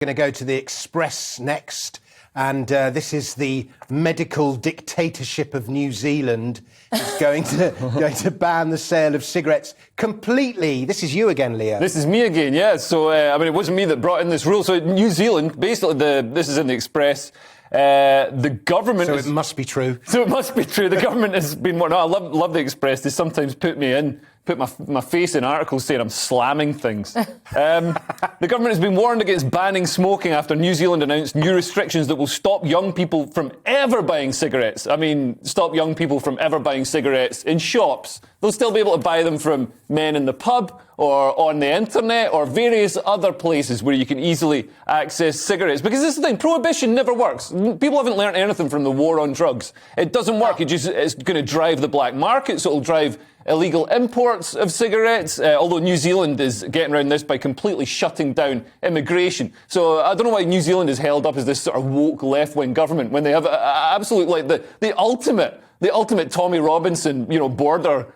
Going to go to the Express next, and this is the medical dictatorship of New Zealand is going to ban the sale of cigarettes completely. This is you again, Leo. This is me again, yeah. So, I mean, it wasn't me that brought in this rule. So, New Zealand, basically, this is in the Express. The government. So it must be true. So it must be true. The government has been. No, I love the Express. They sometimes put my face in articles saying I'm slamming things. The government has been warned against banning smoking after New Zealand announced new restrictions that will stop young people from ever buying cigarettes. I mean, stop young people from ever buying cigarettes in shops. They'll still be able to buy them from men in the pub or on the internet or various other places where you can easily access cigarettes. Because this is the thing, prohibition never works. People haven't learnt anything from the war on drugs. It doesn't work. It's going to drive the black market, so it'll drive illegal imports of cigarettes, although New Zealand is getting around this by completely shutting down immigration. So I don't know why New Zealand is held up as this sort of woke left-wing government when they have absolute, like, the ultimate Tommy Robinson, border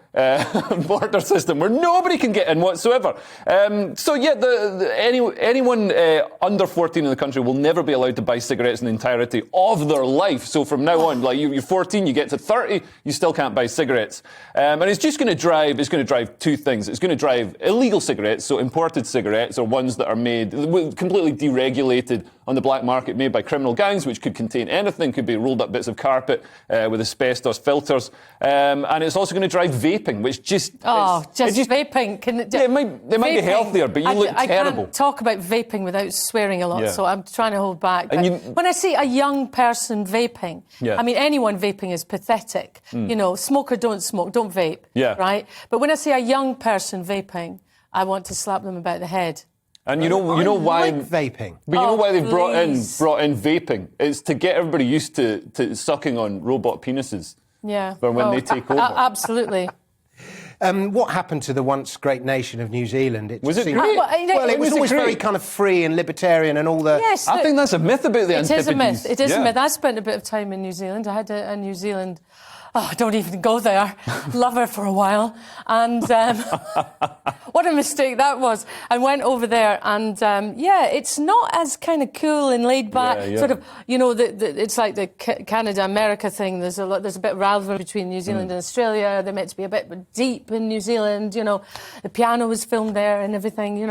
system where nobody can get in whatsoever. So yeah, anyone under 14 in the country will never be allowed to buy cigarettes in the entirety of their life. So from now on, like you're 14, you get to 30, you still can't buy cigarettes. And it's just going to drive two things. It's going to drive illegal cigarettes, so imported cigarettes or ones that are made completely deregulated on the black market, made by criminal gangs, which could contain anything, could be rolled up bits of carpet with asbestos filters. And it's also going to drive vaping, which just... vaping. It might be healthier, but you look terrible. I can't talk about vaping without swearing a lot, so I'm trying to hold back. When I see a young person vaping, I mean, anyone vaping is pathetic. Smoke or don't smoke, don't vape, right? But when I see a young person vaping, I want to slap them about the head. And you know why vaping. But you know why they've brought in vaping? It's to get everybody used to sucking on robot penises. Yeah. For when they take over. Absolutely. What happened to the once great nation of New Zealand? Was it great? Well, it was always very kind of free and libertarian and all the... Yes. I think that's a myth about the antipodes. It is a myth. It is a myth. I spent a bit of time in New Zealand. I had a New Zealand... Oh, don't even go there. Love her for a while. And what a mistake that was. I went over there and, it's not as kind of cool and laid back. Sort of, it's like the Canada-America thing. There's a bit of rivalry between New Zealand and Australia. They're meant to be a bit deep in New Zealand, The piano was filmed there and everything,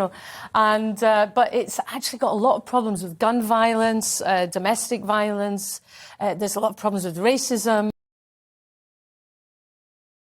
And, but it's actually got a lot of problems with gun violence, domestic violence. There's a lot of problems with racism.